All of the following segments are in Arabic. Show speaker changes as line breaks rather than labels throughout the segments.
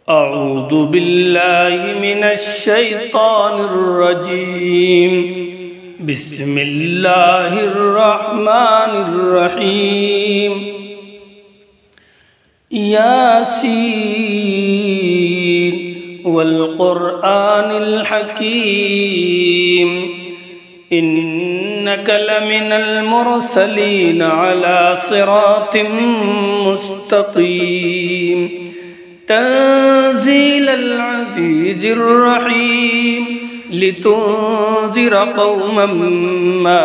अऊज़ु बिल्लाहि मिनश्शैतानिर्रजीम बिस्मिल्लाहिर्रहमानिर्रहीम यासीन वल क़ुरआनिल हकीम इन्नका लमिनल मुरसलीन अला सिरातिम मुस्तक़ीम तंज़ीलल अज़ीज़िर रहीम लितुंज़िर क़ौमम मा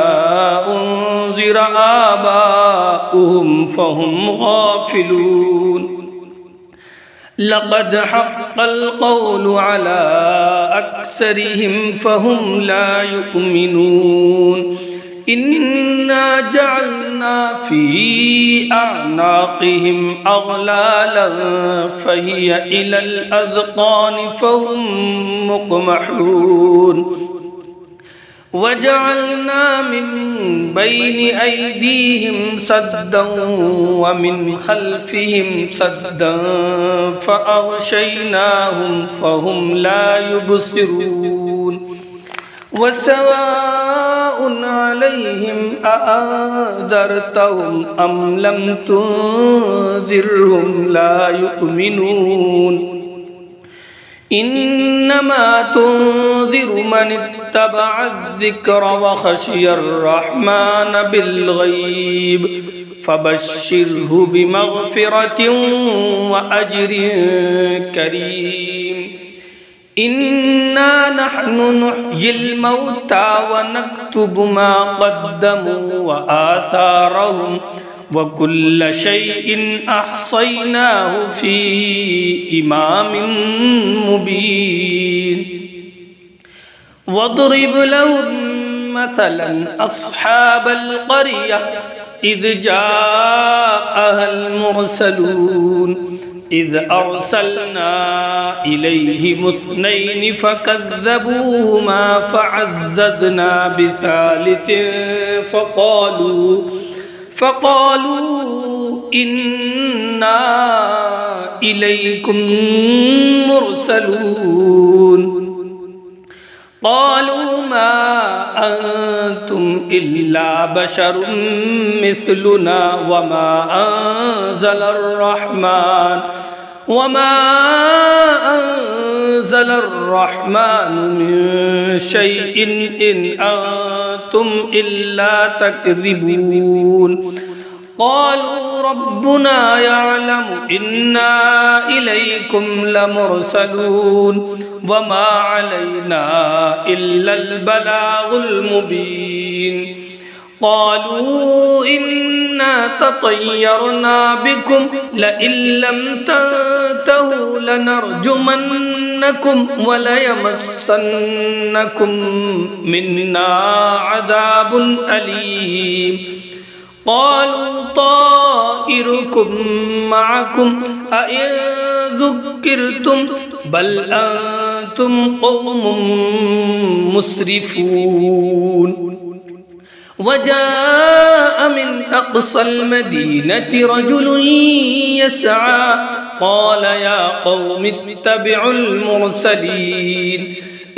उन्ज़िर आबाउहुम फ़हुम गाफ़िलून लक़द हक़्क़ल क़ौलु अला अक्सरिहिम फ़हुम ला युमिनून इन्ना जअलना फ़ी अअनाक़िहिम अग़लालन फ़हिय इलल अज़क़ानि फ़हुम मुक़महून वजअलना मिन बैनि ऐदीहिम सद्दन व मिन खल्फ़िहिम सद्दन फ़अग़शयनाहुम फ़हुम ला युबसिरून वसवाउन अलैहिम अअंज़रतहुम अम लम तुंज़िरहुम ला युमिनून इन्नमा तुंज़िरु मन इत्तबअ-अज़्ज़िक्र व ख़शियर-रहमान बिल-ग़ैब फ़बश्शिरहु बिमग़फ़िरतिन व अज्रिन करीम इन्ना नहनु नुह्यिल मौता व नक्तुबु मा क़द्दमू व आसारहुम व कुल्ल शैइन अहसैनाहु फ़ी इमामिन मुबीन वद्रिब लहुम मसलन अस्हाबल क़रिया इज़ जाअहल मुरसलून इज़ अर्सलना इलैहिम इस्नैनि फ़कज़्ज़बूहुमा फ़अज़्ज़ज़ना बिसालिसिन फ़क़ालू इन्ना इलैकुम मुरसलून क़ालू मा अंतुम इल्ला बशरुम मिस्लुना वमा अंज़लर-रहमान मिन शैइन इन अंतुम इल्ला तकज़िबून क़ालू रब्बुना यअलमु इन्ना इलैकुम लमुरसलून वमा अलैना इल्लल बलागुल मुबीन क़ालू इन्ना ततय्यरना बिकुम लइन लम तंतहू लनरजुमन्नकुम व लयमस्सन्नकुम मिन्ना अज़ाबुन अलीम क़ालू ताइरुकुम मअकुम अइन ज़ुक्किरतुम बल अंतुम क़ौमुम मुस्रिफून वजाअ मिन अक़सल मदीनति रजुलुन यसआ क़ाल या क़ौम इत्तबिउल मुरसलीन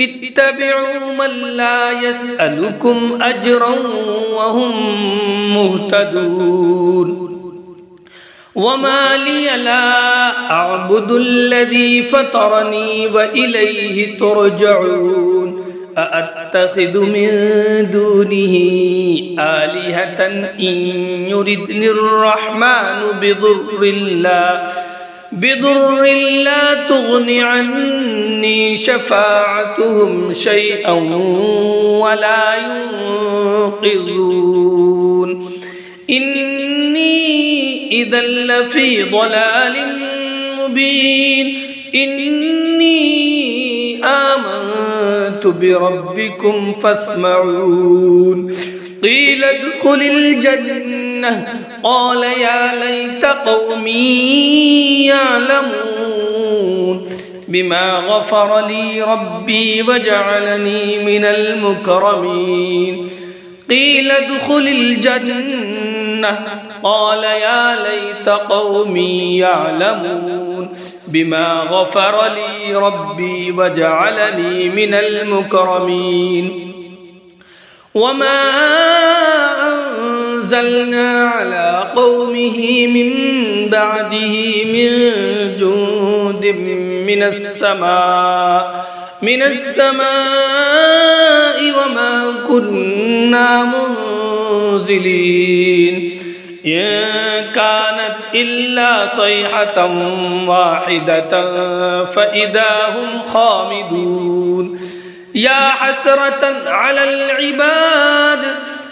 इत्तबिउ मन ला यसअलुकुम अजरन व हुम मुहतदून वमा लिय ला अअबुदुल्लज़ी फ़तरनी व इलैहि तुरजऊन अअत्तख़िज़ु मिन दूनिही आलिहतन इन युरिदनिर-रहमानु बिदुर्रिन ला तुग़नि अन्नी शफ़ाअतुहुम शैअन व ला युन्क़िज़ून इन्नी इज़न लफ़ी ضलालिन मुबीन इन्नी आमन्तु बिरब्बिकुम फ़स्मऊन क़ील उद्ख़ुलिल जन्नह क़ाल या लैत क़ौमी यअलमून बिमा ग़फ़र ली रब्बी वजअलनी मिनल मुकरमीन क़ील उद्ख़ुलिल जन्नह الجنة قال يا ليت قومي يعلمون بما غفر لي ربي وجعلني من المكرمين وما أنزلنا على قومه من بعده من جند من السماء وما كنا منزلين إن كانت إلا صيحة واحدة فإذا هم خامدون يا حسرة على العباد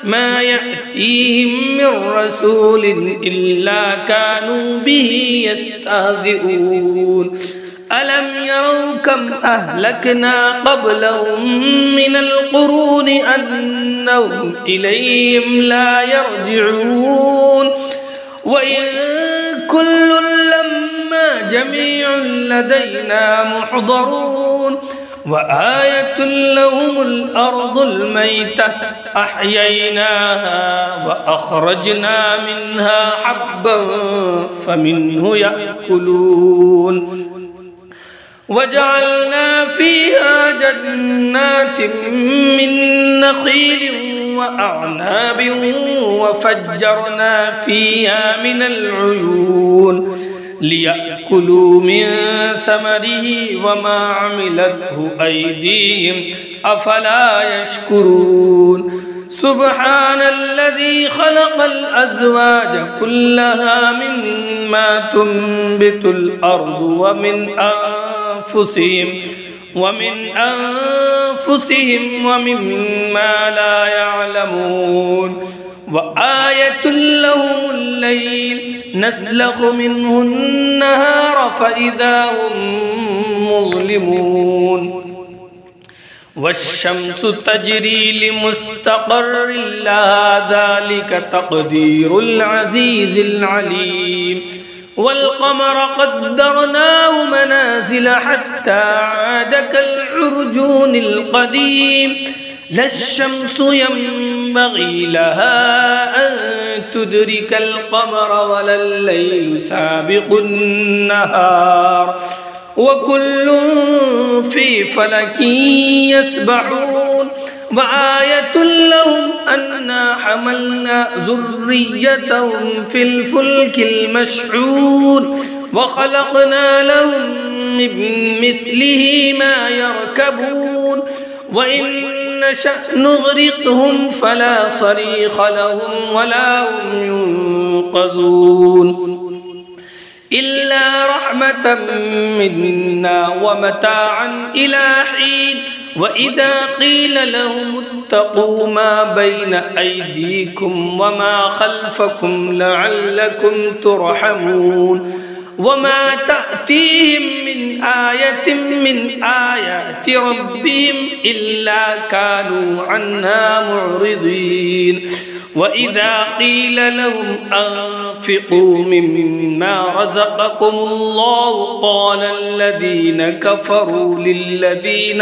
ما يأتيهم من رسول إلا كانوا به يستهزئون ألم يروا كم أهلكنا قبلهم من القرون أنهم إليهم لا يرجعون وإن كل لما جميع لدينا محضرون وآية لهم الأرض الميتة أحييناها وأخرجنا منها حبا فمنه يأكلون وجعلنا فيها جنات من نخيل وأعناب وفجرنا فيها من العيون ليأكلوا من ثمره وما عملته أيديهم أفلا يشكرون سبحان الذي خلق الأزواج كلها مما تنبت الأرض ومن أنفسهم ومما لا يعلمون وآية لهم الليل نسلخ منه النهار فإذا هم مظلمون والشمس تجري لمستقر لها ذلك تقدير العزيز العليم والقمر قدرناه منازل حتى عاد كالعرجون القديم لا الشمس ينبغي لها أن تدرك القمر ولا الليل سابق النهار وكل في فلك يسبحون وآية لهم أنا حملنا ذريتهم في الفلك المشحون وخلقنا لهم من مثله ما يركبون وإن نشأ نغرقهم فلا صريخ لهم ولا هم ينقذون إلا رحمة منا ومتاعا إلى حين وإذا قيل لهم اتقوا ما بين أيديكم وما خلفكم لعلكم ترحمون وما تأتيهم من آية من آيات ربهم إلا كانوا عنها معرضين وإذا قيل لهم أنفقوا مما رزقكم الله قال الذين كفروا للذين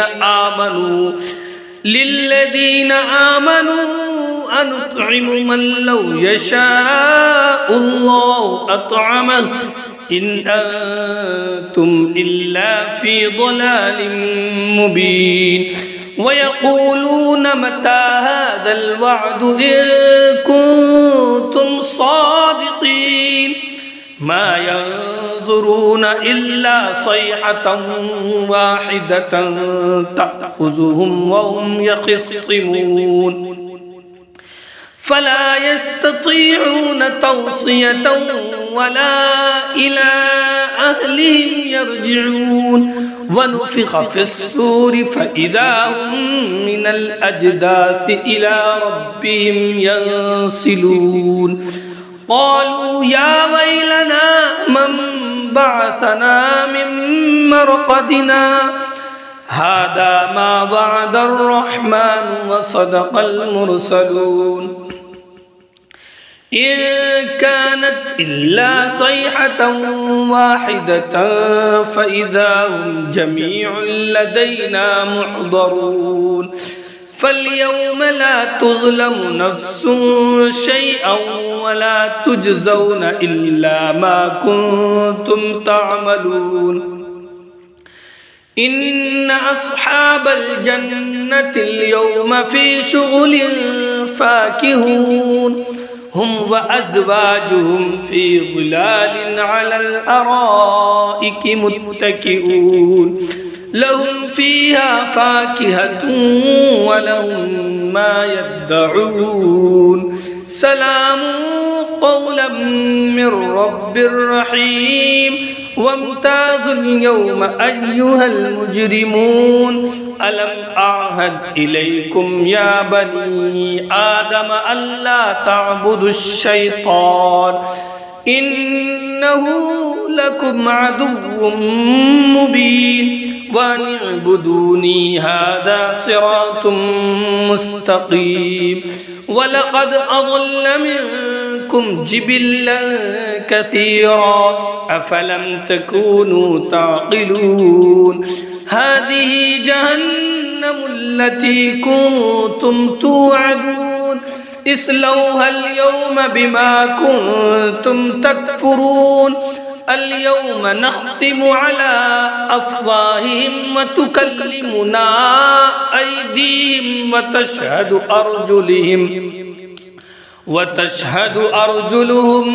آمنوا أنطعم من لو يشاء الله أطعمه إن أنتم إلا في ضلال مبين ويقولون متى هذا الوعد إن كنتم صادقين ما ينظرون إلا صيحة واحدة تأخذهم وهم يخصمون فلا يستطيعون توصية ولا إلى أهلهم يرجعون ونفخ في الصور فإذا هم من الأجداث إلى ربهم ينسلون قالوا يا ويلنا من بعثنا من مرقدنا هذا ما وعد الرحمن وصدق المرسلون إن كانت إلا صيحة واحدة فإذا هم جميع لدينا محضرون فاليوم لا تظلم نفس شيئا ولا تجزون إلا ما كنتم تعملون إن أصحاب الجنة اليوم في شغل فاكهون هم وأزواجهم في ظلال على الأرائك متكئون لهم فيها فاكهة ولهم ما يدعون سلام قولا من رب رحيم وامتازوا اليوم أيها المجرمون ألم أعهد إليكم يا بني آدم ألا تعبدوا الشيطان إنه لكم عدو مبين وأن اعبدوني هذا صراط مستقيم ولقد أضل منكم جبلا كثيرا أفلم تكونوا تعقلون هذه جهنم التي كنتم توعدون اصلوها اليوم بما كنتم تكفرون اليوم نختم على أفواههم وتكلمنا أيديهم وتشهد أرجلهم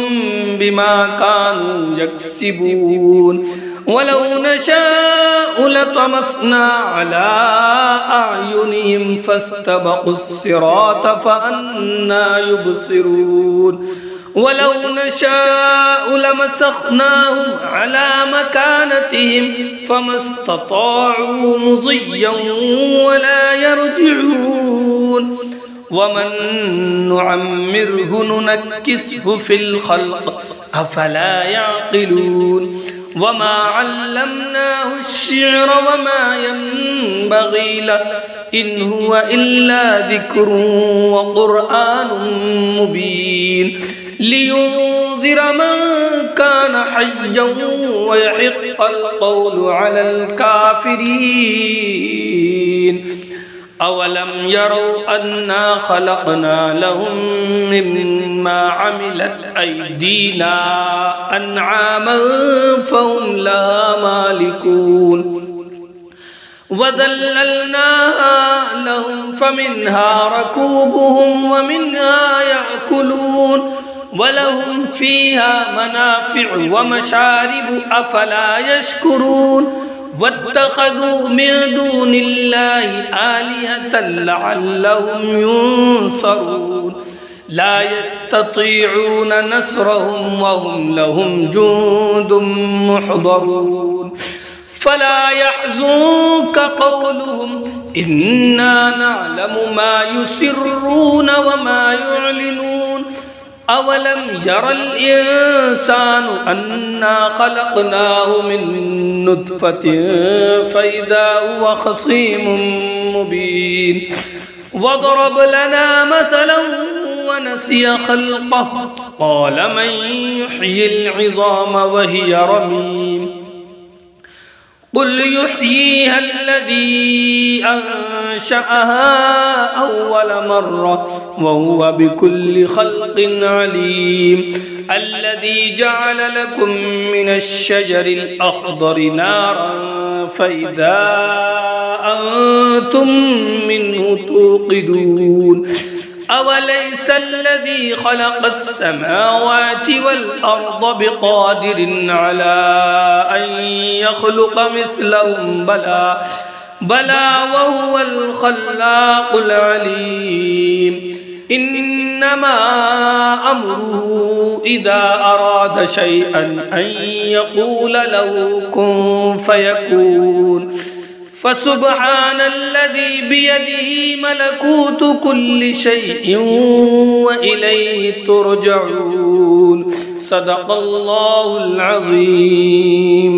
بما كانوا يكسبون ولو نشاء لطمسنا على أعينهم فاستبقوا الصراط فأنى يبصرون ولو نشاء لمسخناهم على مكانتهم فما استطاعوا مضيا ولا يرجعون ومن نعمره ننكسه في الخلق أفلا يعقلون وما علمناه الشعر وما ينبغي له إن هو إلا ذكر وقرآن مبين لينذر من كان حيا ويحق القول على الكافرين أولم يروا أنا خلقنا لهم مما عملت أيدينا أنعاما فهم لها مالكون وذللناها لهم فمنها ركوبهم ومنها يأكلون ولهم فيها منافع ومشارب أفلا يشكرون واتخذوا من دون الله آلهة لعلهم ينصرون لا يستطيعون نصرهم وهم لهم جند محضرون فلا يحزنك قولهم إنا نعلم ما يسرون وما يعلنون أولم ير الإنسان أنا خلقناه من نطفة فإذا هو خصيم مبين وضرب لنا مثلا ونسي خلقه قال من يحيي العظام وهي رميم قل يحييها الذي أنشأها أول مرة وهو بكل خلق عليم الذي جعل لكم من الشجر الأخضر نارا فإذا أنتم منه توقدون أوليس الذي خلق السماوات والأرض بقادر على أن يخلق مثلهم بلى وهو الخلاق العليم إنما أمره إذا أراد شيئا أن يقول له كن فيكون فسبحان الذي بيده ملكوت كل شيء وإليه ترجعون صدق الله العظيم.